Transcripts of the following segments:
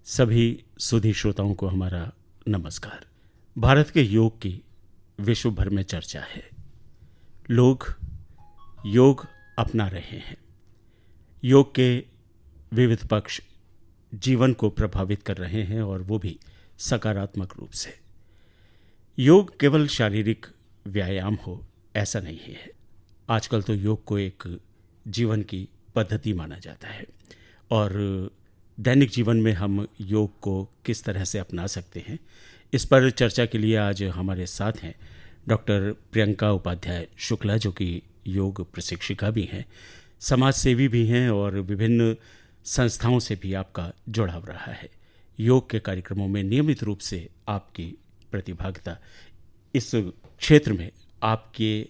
सभी सुधी श्रोताओं को हमारा नमस्कार। भारत के योग की विश्व भर में चर्चा है। लोग योग अपना रहे हैं। योग के विविध पक्ष जीवन को प्रभावित कर रहे हैं और वो भी सकारात्मक रूप से। योग केवल शारीरिक व्यायाम हो ऐसा नहीं है। आजकल तो योग को एक जीवन की पद्धति माना जाता है और दैनिक जीवन में हम योग को किस तरह से अपना सकते हैं, इस पर चर्चा के लिए आज हमारे साथ हैं डॉक्टर प्रियंका उपाध्याय शुक्ला, जो कि योग प्रशिक्षिका भी हैं, समाज सेवी भी हैं और विभिन्न संस्थाओं से भी आपका जुड़ाव रहा है। योग के कार्यक्रमों में नियमित रूप से आपकी प्रतिभागिता इस क्षेत्र में आपके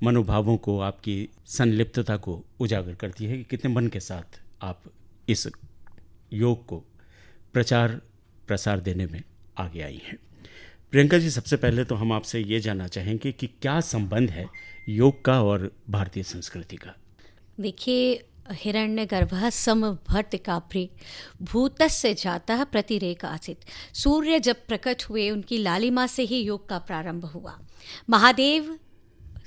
मनोभावों को, आपकी संलिप्तता को उजागर करती है कि कितने मन के साथ आप इस योग को प्रचार प्रसार देने में आगे आई हैं। प्रियंका जी, सबसे पहले तो हम आपसे ये जानना चाहेंगे कि क्या संबंध है योग का और भारतीय संस्कृति का? देखिए, हिरण्यगर्भः समभट्टिकाभ्रे भूतस्य जातः प्रतिरेक आसीत्। सूर्य जब प्रकट हुए उनकी लालिमा से ही योग का प्रारंभ हुआ। महादेव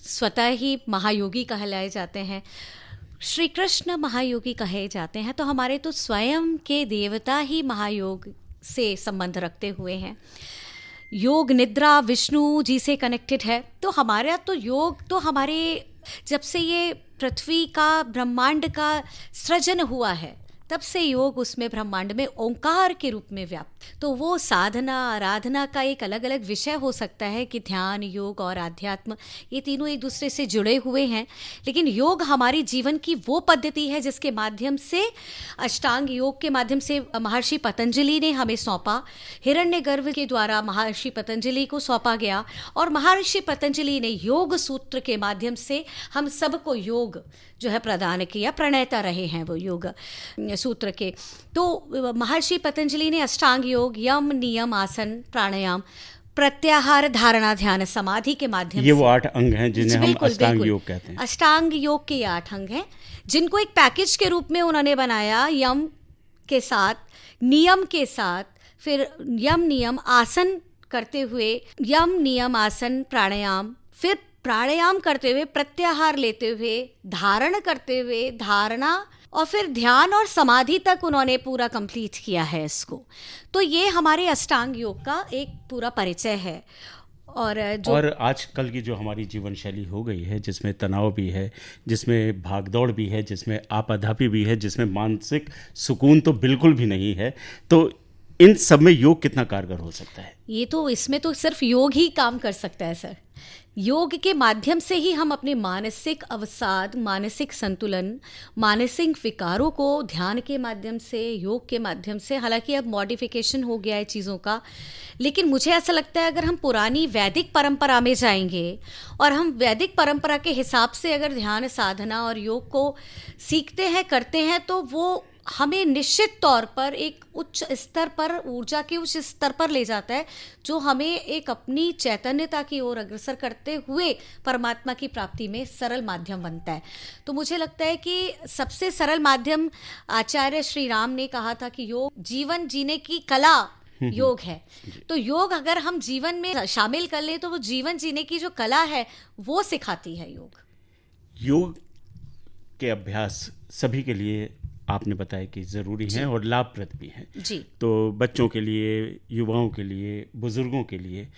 स्वतः ही महायोगी कहलाए जाते हैं, श्री कृष्ण महायोगी कहे जाते हैं, तो हमारे तो स्वयं के देवता ही महायोग से संबंध रखते हुए हैं। योग निद्रा विष्णु जी से कनेक्टेड है, तो हमारा तो योग तो हमारे जब से ये पृथ्वी का ब्रह्मांड का सृजन हुआ है तब से योग उसमें ब्रह्मांड में ओंकार के रूप में व्याप्त। तो वो साधना आराधना का एक अलग अलग विषय हो सकता है कि ध्यान, योग और आध्यात्म ये तीनों एक दूसरे से जुड़े हुए हैं, लेकिन योग हमारी जीवन की वो पद्धति है जिसके माध्यम से अष्टांग योग के माध्यम से महर्षि पतंजलि ने हमें सौंपा। हिरण्यगर्भ के द्वारा महर्षि पतंजलि को सौंपा गया और महर्षि पतंजलि ने योग सूत्र के माध्यम से हम सबको योग जो है प्रदान किया। प्रणेता रहे हैं वो योग सूत्र के। तो महर्षि पतंजलि ने अष्टांग योग, यम नियम आसन प्राणायाम प्रत्याहार धारणा ध्यान समाधि के माध्यम से, ये वो 8 अंग हैं जिन्हें हम अष्टांग योग कहते हैं। अष्टांग योग के 8 अंग हैं जिनको एक पैकेज के रूप में उन्होंने बनाया। यम के साथ, नियम के साथ, फिर यम नियम आसन करते हुए यम नियम आसन प्राणायाम, फिर प्राणायाम करते हुए प्रत्याहार लेते हुए धारण करते हुए धारणा, और फिर ध्यान और समाधि तक उन्होंने पूरा कंप्लीट किया है इसको। तो ये हमारे अष्टांग योग का एक पूरा परिचय है। और आजकल की जो हमारी जीवन शैली हो गई है, जिसमें तनाव भी है, जिसमें भागदौड़ भी है, जिसमें आपाधापी भी है, जिसमें मानसिक सुकून तो बिल्कुल भी नहीं है, तो इन सब में योग कितना कारगर हो सकता है? ये तो इसमें तो सिर्फ योग ही काम कर सकता है सर। योग के माध्यम से ही हम अपने मानसिक अवसाद, मानसिक संतुलन, मानसिक विकारों को ध्यान के माध्यम से, योग के माध्यम से, हालांकि अब मॉडिफिकेशन हो गया है चीज़ों का, लेकिन मुझे ऐसा लगता है अगर हम पुरानी वैदिक परंपरा में जाएंगे और हम वैदिक परंपरा के हिसाब से अगर ध्यान साधना और योग को सीखते हैं, करते हैं, तो वो हमें निश्चित तौर पर एक उच्च स्तर पर, ऊर्जा के उच्च स्तर पर ले जाता है, जो हमें एक अपनी चैतन्यता की ओर अग्रसर करते हुए परमात्मा की प्राप्ति में सरल माध्यम बनता है। तो मुझे लगता है कि सबसे सरल माध्यम आचार्य श्री राम ने कहा था कि योग जीवन जीने की कला योग है। तो योग अगर हम जीवन में शामिल कर लें तो वो जीवन जीने की जो कला है वो सिखाती है योग। योग के अभ्यास सभी के लिए आपने बताया कि ज़रूरी हैं और लाभप्रद भी हैं जी। तो बच्चों के लिए, युवाओं के लिए, बुजुर्गों के लिए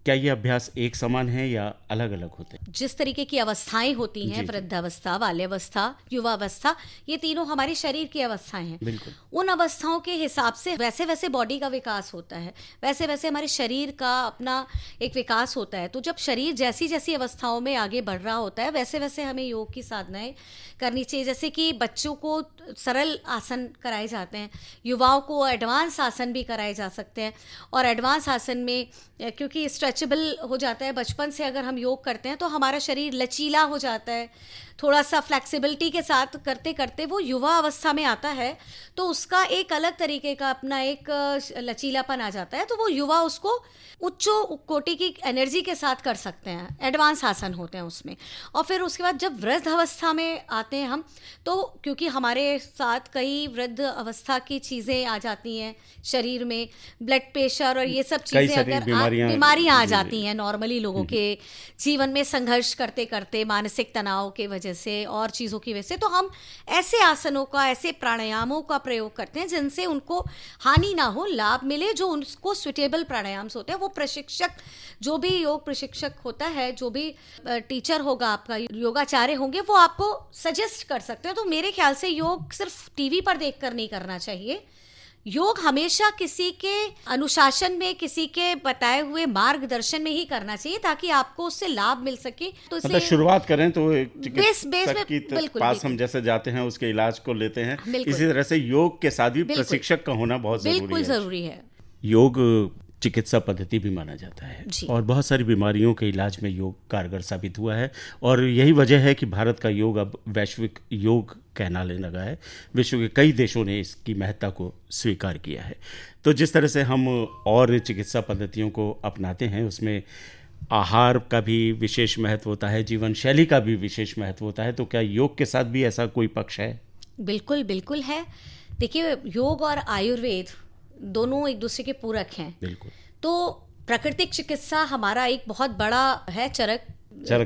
क्या ये अभ्यास एक समान है या अलग अलग होते हैं? जिस तरीके की अवस्थाएं होती हैं, वृद्धावस्था, बाल्यावस्था, युवावस्था, ये तीनों हमारे शरीर की अवस्थाएं हैं। बिल्कुल। उन अवस्थाओं के हिसाब से वैसे वैसे बॉडी का विकास होता है, वैसे वैसे हमारे शरीर का अपना एक विकास होता है। तो जब शरीर जैसी जैसी अवस्थाओं में आगे बढ़ रहा होता है, वैसे वैसे हमें योग की साधनाएं करनी चाहिए। जैसे कि बच्चों को सरल आसन कराए जाते हैं, युवाओं को एडवांस आसन भी कराए जा सकते हैं। और एडवांस आसन में क्योंकि स्ट्रेचेबल हो जाता है, बचपन से अगर हम योग करते हैं तो हमारा शरीर लचीला हो जाता है, थोड़ा सा फ्लेक्सिबिलिटी के साथ करते करते वो युवा अवस्था में आता है तो उसका एक अलग तरीके का अपना एक लचीलापन आ जाता है, तो वो युवा उसको उच्च कोटि की एनर्जी के साथ कर सकते हैं, एडवांस आसन होते हैं उसमें। और फिर उसके बाद जब वृद्ध अवस्था में आते हैं हम, तो क्योंकि हमारे साथ कई वृद्ध अवस्था की चीज़ें आ जाती हैं शरीर में, ब्लड प्रेशर और ये सब चीज़ें अगर बीमारियां आ जाती हैं नॉर्मली लोगों के जीवन में संघर्ष करते करते, मानसिक तनाव की वजह से और चीज़ों की वजह से, तो हम ऐसे आसनों का, ऐसे प्राणायामों का प्रयोग करते हैं जिनसे उनको हानि ना हो, लाभ मिले, जो उनको सुटेबल प्राणायाम होते हैं। वो प्रशिक्षक, जो भी योग प्रशिक्षक होता है, जो भी टीचर होगा आपका, योगाचार्य होंगे, वो आपको सजेस्ट कर सकते हैं। तो मेरे ख्याल से योग सिर्फ टीवी पर देखकर नहीं करना चाहिए, योग हमेशा किसी के अनुशासन में, किसी के बताए हुए मार्गदर्शन में ही करना चाहिए ताकि आपको उससे लाभ मिल सके। तो मतलब शुरुआत करें तो चिकित्सक के पास हम जैसे जाते हैं, उसके इलाज को लेते हैं, इसी तरह से योग के साथ भी प्रशिक्षक का होना बहुत जरूरी है। योग चिकित्सा पद्धति भी माना जाता है और बहुत सारी बीमारियों के इलाज में योग कारगर साबित हुआ है, और यही वजह है कि भारत का योग अब वैश्विक योग कहलाने लगा है। विश्व के कई देशों ने इसकी महत्ता को स्वीकार किया है। तो जिस तरह से हम और चिकित्सा पद्धतियों को अपनाते हैं, उसमें आहार का भी विशेष महत्व होता है, जीवन शैली का भी विशेष महत्व होता है। तो क्या योग के साथ भी ऐसा कोई पक्ष है? बिल्कुल बिल्कुल है। देखिए, योग और आयुर्वेद दोनों एक दूसरे के पूरक हैं। बिल्कुल। तो प्राकृतिक चिकित्सा हमारा एक बहुत बड़ा है, चरक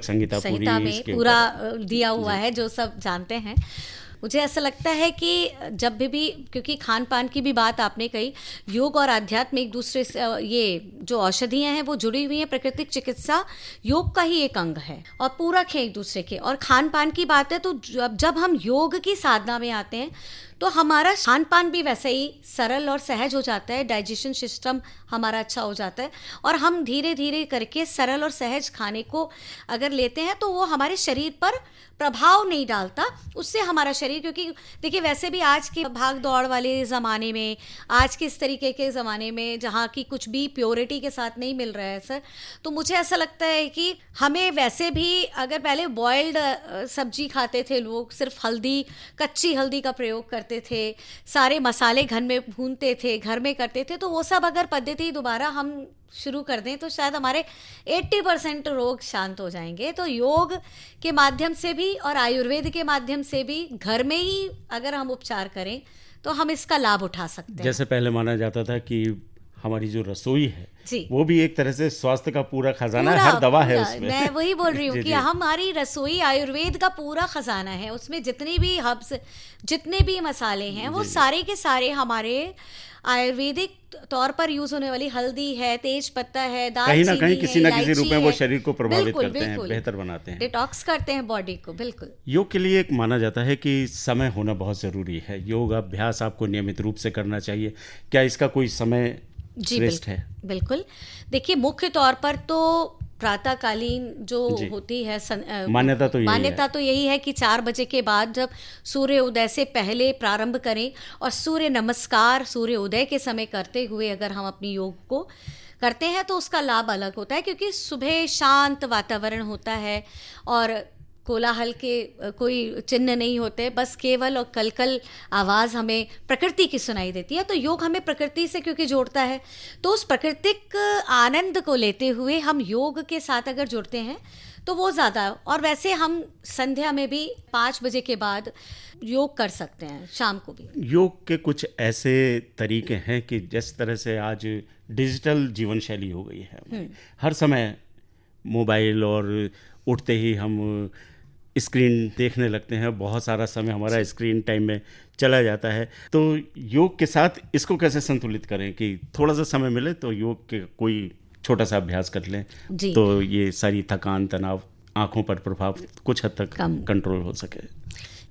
संहिता में पूरा दिया हुआ है, जो सब जानते हैं। मुझे ऐसा लगता है कि जब भी, क्योंकि खान पान की भी बात आपने कही, योग और आध्यात्म एक दूसरे से, ये जो औषधियाँ हैं वो जुड़ी हुई हैं। प्राकृतिक चिकित्सा योग का ही एक अंग है और पूरक है एक दूसरे के। और खान पान की बात है तो जब हम योग की साधना में आते हैं तो हमारा खान पान भी वैसे ही सरल और सहज हो जाता है, डाइजेशन सिस्टम हमारा अच्छा हो जाता है, और हम धीरे धीरे करके सरल और सहज खाने को अगर लेते हैं तो वो हमारे शरीर पर प्रभाव नहीं डालता। उससे हमारा शरीर, क्योंकि देखिए वैसे भी आज के भाग दौड़ वाले ज़माने में, आज के इस तरीके के ज़माने में जहाँ की कुछ भी प्योरिटी के साथ नहीं मिल रहा है सर, तो मुझे ऐसा लगता है कि हमें वैसे भी, अगर पहले बॉइल्ड सब्जी खाते थे लोग, सिर्फ हल्दी, कच्ची हल्दी का प्रयोग करते थे, सारे मसाले घर में भूनते थे, घर में करते थे, तो वो सब अगर पद्धति दोबारा हम शुरू कर दें तो शायद हमारे 80% रोग शांत हो जाएंगे। तो योग के माध्यम से भी और आयुर्वेद के माध्यम से भी घर में ही अगर हम उपचार करें तो हम इसका लाभ उठा सकते हैं। जैसे पहले माना जाता था कि हमारी जो रसोई है वो भी एक तरह से स्वास्थ्य का पूरा खजाना है, हर दवा है उसमें। मैं वही बोल रही हूँ कि हमारी रसोई आयुर्वेद का पूरा खजाना है, उसमें जितनी भी हर्ब्स, जितने भी मसाले हैं, वो सारे के सारे हमारे आयुर्वेदिक तौर पर यूज होने वाली हल्दी है, तेज पत्ता है, दालचीनी है, कहीं किसी ना किसी रूप में वो शरीर को प्रभावित करते हैं, बेहतर बनाते हैं, डिटॉक्स करते हैं बॉडी को। बिल्कुल। योग के लिए एक माना जाता है कि समय होना बहुत जरूरी है। योग अभ्यास आपको नियमित रूप से करना चाहिए। क्या इसका कोई समय श्रेष्ठ है? बिल्कुल। देखिए, मुख्य तौर पर तो प्रातःकालीन जो होती है मान्यता तो यही है कि 4 बजे के बाद जब सूर्य उदय से पहले प्रारंभ करें, और सूर्य नमस्कार सूर्य उदय के समय करते हुए अगर हम अपनी योग को करते हैं तो उसका लाभ अलग होता है, क्योंकि सुबह शांत वातावरण होता है और कोलाहल के कोई चिन्ह नहीं होते, बस केवल और कलकल आवाज़ हमें प्रकृति की सुनाई देती है। तो योग हमें प्रकृति से क्योंकि जोड़ता है, तो उस प्राकृतिक आनंद को लेते हुए हम योग के साथ अगर जुड़ते हैं तो वो ज़्यादा। और वैसे हम संध्या में भी 5 बजे के बाद योग कर सकते हैं, शाम को भी। योग के कुछ ऐसे तरीके हैं कि जिस तरह से आज डिजिटल जीवन शैली हो गई है, हर समय मोबाइल और उठते ही हम स्क्रीन देखने लगते हैं, बहुत सारा समय हमारा स्क्रीन टाइम में चला जाता है। तो योग के साथ इसको कैसे संतुलित करें कि थोड़ा सा समय मिले तो योग के कोई छोटा सा अभ्यास कर लें, तो ये सारी थकान, तनाव, आंखों पर प्रभाव कुछ हद तक कंट्रोल हो सके?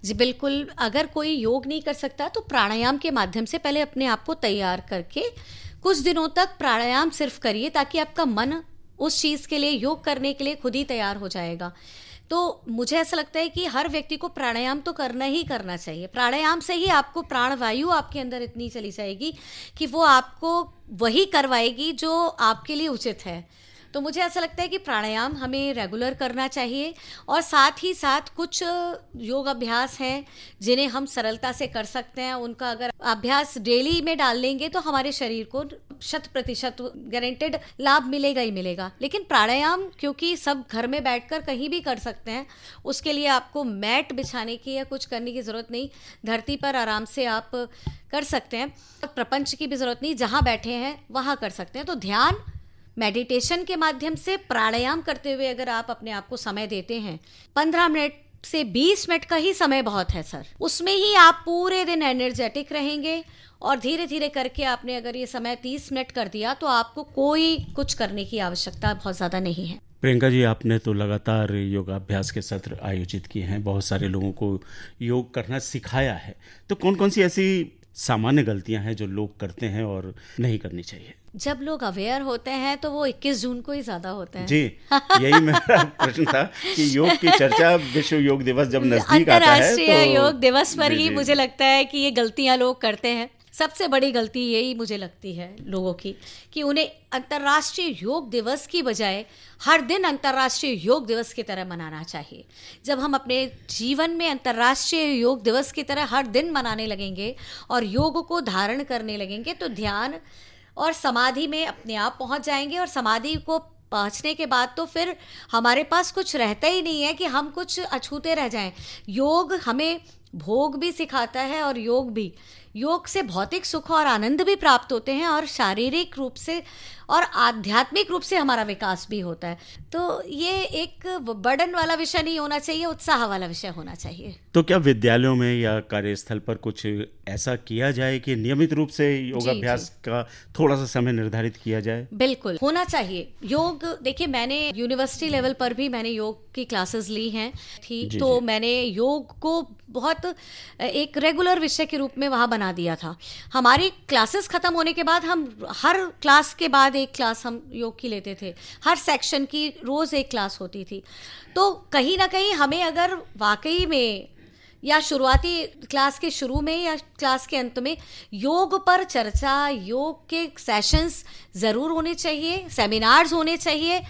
जी बिल्कुल। अगर कोई योग नहीं कर सकता तो प्राणायाम के माध्यम से पहले अपने आप को तैयार करके कुछ दिनों तक प्राणायाम सिर्फ करिए, ताकि आपका मन उस चीज़ के लिए, योग करने के लिए खुद ही तैयार हो जाएगा। तो मुझे ऐसा लगता है कि हर व्यक्ति को प्राणायाम तो करना ही करना चाहिए। प्राणायाम से ही आपको प्राणवायु आपके अंदर इतनी चली जाएगी कि वो आपको वही करवाएगी जो आपके लिए उचित है। तो मुझे ऐसा लगता है कि प्राणायाम हमें रेगुलर करना चाहिए, और साथ ही साथ कुछ योग अभ्यास हैं जिन्हें हम सरलता से कर सकते हैं। उनका अगर अभ्यास डेली में डाल लेंगे तो हमारे शरीर को 100% गारंटेड लाभ मिलेगा ही मिलेगा। लेकिन प्राणायाम क्योंकि सब घर में बैठकर कहीं भी कर सकते हैं, उसके लिए आपको मैट बिछाने की या कुछ करने की ज़रूरत नहीं, धरती पर आराम से आप कर सकते हैं। प्रपंच की भी ज़रूरत नहीं, जहाँ बैठे हैं वहाँ कर सकते हैं। तो ध्यान, मेडिटेशन के माध्यम से प्राणायाम करते हुए अगर आप अपने आप को समय देते हैं, 15 मिनट से 20 मिनट का ही समय बहुत है सर, उसमें ही आप पूरे दिन एनर्जेटिक रहेंगे। और धीरे धीरे करके आपने अगर ये समय 30 मिनट कर दिया तो आपको कोई कुछ करने की आवश्यकता बहुत ज़्यादा नहीं है। प्रियंका जी, आपने तो लगातार योगाभ्यास के सत्र आयोजित किए हैं, बहुत सारे लोगों को योग करना सिखाया है, तो कौन कौन सी ऐसी सामान्य गलतियां हैं जो लोग करते हैं और नहीं करनी चाहिए? जब लोग अवेयर होते हैं तो वो 21 जून को ही ज़्यादा होते हैं। जी, यही मेरा प्रश्न था कि योग की चर्चा विश्व योग दिवस जब नजदीक आता है अंतर्राष्ट्रीय योग दिवस पर जी, ही मुझे लगता है कि ये गलतियां लोग करते हैं। सबसे बड़ी गलती यही मुझे लगती है लोगों की कि उन्हें अंतर्राष्ट्रीय योग दिवस की बजाय हर दिन अंतर्राष्ट्रीय योग दिवस की तरह मनाना चाहिए। जब हम अपने जीवन में अंतर्राष्ट्रीय योग दिवस की तरह हर दिन मनाने लगेंगे और योग को धारण करने लगेंगे तो ध्यान और समाधि में अपने आप पहुंच जाएंगे, और समाधि को पहुंचने के बाद तो फिर हमारे पास कुछ रहता ही नहीं है कि हम कुछ अछूते रह जाएं। योग हमें भोग भी सिखाता है, और योग से भौतिक सुख और आनंद भी प्राप्त होते हैं, और शारीरिक रूप से और आध्यात्मिक रूप से हमारा विकास भी होता है। तो ये एक बर्डन वाला विषय नहीं होना चाहिए, उत्साह वाला विषय होना चाहिए। तो क्या विद्यालयों में या कार्यस्थल पर कुछ ऐसा किया जाए कि नियमित रूप से योगाभ्यास का थोड़ा सा समय निर्धारित किया जाए? बिल्कुल होना चाहिए। योग, देखिए मैंने यूनिवर्सिटी लेवल पर भी मैंने योग की क्लासेस ली हैं तो मैंने योग को बहुत एक रेगुलर विषय के रूप में वहाँ बना दिया था। हमारी क्लासेस खत्म होने के बाद हम हर क्लास के बाद एक क्लास हम योग की लेते थे, हर सेक्शन की रोज एक क्लास होती थी। तो कहीं ना कहीं हमें अगर वाकई में या शुरुआती क्लास के शुरू में या क्लास के अंत में योग पर चर्चा, योग के सेशंस ज़रूर होने चाहिए, सेमिनार्स होने चाहिए।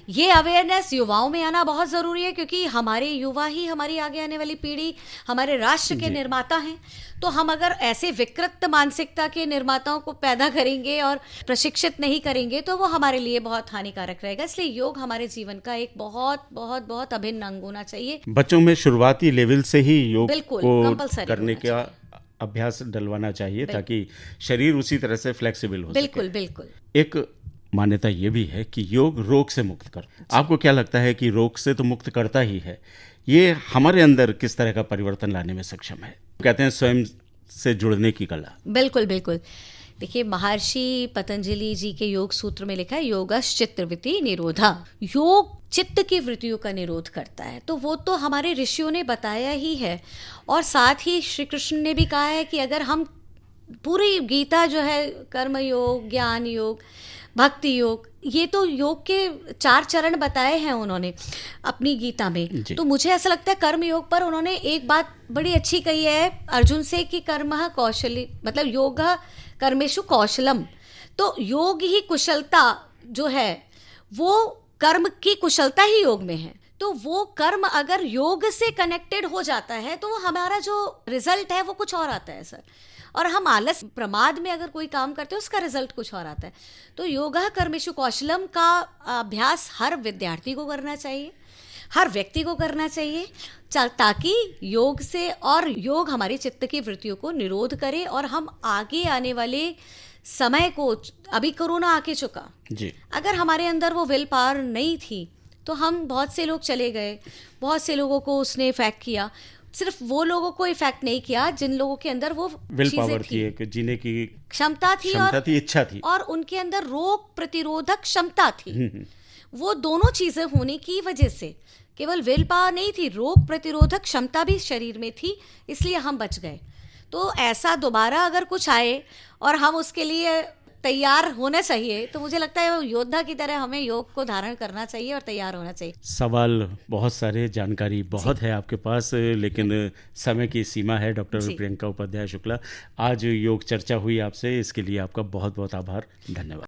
ये अवेयरनेस युवाओं में आना बहुत ज़रूरी है, क्योंकि हमारे युवा ही हमारी आगे आने वाली पीढ़ी, हमारे राष्ट्र के निर्माता हैं। तो हम अगर ऐसे विकृत मानसिकता के निर्माताओं को पैदा करेंगे और प्रशिक्षित नहीं करेंगे तो वो हमारे लिए बहुत हानिकारक रहेगा। इसलिए योग हमारे जीवन का एक बहुत बहुत बहुत अभिन्न अंग होना चाहिए। बच्चों में शुरुआती लेवल से ही योग को करने का अभ्यास डलवाना चाहिए ताकि शरीर उसी तरह से फ्लेक्सिबल हो सके। बिल्कुल। एक मान्यता ये भी है कि योग रोग से मुक्त करता। आपको क्या लगता है कि रोग से तो मुक्त करता ही है, ये हमारे अंदर किस तरह का परिवर्तन लाने में सक्षम है? कहते हैं स्वयं से जुड़ने की कला। बिल्कुल। देखिए, महर्षि पतंजलि जी के योग सूत्र में लिखा है योगश्चित्तवृत्ति निरोधा। योग चित्त की वृत्तियों का निरोध करता है, तो वो तो हमारे ऋषियों ने बताया ही है। और साथ ही श्री कृष्ण ने भी कहा है कि अगर हम पूरी गीता जो है, कर्म योग, ज्ञान योग, भक्ति योग, ये तो योग के 4 चरण बताए हैं उन्होंने अपनी गीता में। तो मुझे ऐसा लगता है कर्म योग पर उन्होंने एक बात बड़ी अच्छी कही है अर्जुन से कि कर्मः कौशली, मतलब योग कर्मेषु कौशलम। तो योग ही कुशलता जो है, वो कर्म की कुशलता ही योग में है। तो वो कर्म अगर योग से कनेक्टेड हो जाता है तो वो हमारा जो रिजल्ट है वो कुछ और आता है सर। और हम आलस प्रमाद में अगर कोई काम करते हैं उसका रिजल्ट कुछ और आता है। तो योगा कर्मेषु कौशलम का अभ्यास हर विद्यार्थी को करना चाहिए, हर व्यक्ति को करना चाहिए, ताकि योग से और योग हमारी चित्त की वृत्तियों को निरोध करे और हम आगे आने वाले समय को, अभी कोरोना आके चुका जी, अगर हमारे अंदर वो विल पावर नहीं थी तो हम बहुत से लोग चले गए, बहुत से लोगों को उसने इफेक्ट किया। सिर्फ वो लोगों को इफेक्ट नहीं किया जिन लोगों के अंदर वो विल पावर थी, जीने की क्षमता थी, इच्छा थी, और उनके अंदर रोग प्रतिरोधक क्षमता थी। वो दोनों चीजें होने की वजह से, केवल विल पावर नहीं थी, रोग प्रतिरोधक क्षमता भी शरीर में थी, इसलिए हम बच गए। तो ऐसा दोबारा अगर कुछ आए और हम उसके लिए तैयार होना चाहिए, तो मुझे लगता है योद्धा की तरह हमें योग को धारण करना चाहिए और तैयार होना चाहिए। सवाल बहुत सारे, जानकारी बहुत है आपके पास, लेकिन समय की सीमा है। डॉक्टर प्रियंका उपाध्याय शुक्ला, आज योग चर्चा हुई आपसे, इसके लिए आपका बहुत बहुत आभार, धन्यवाद।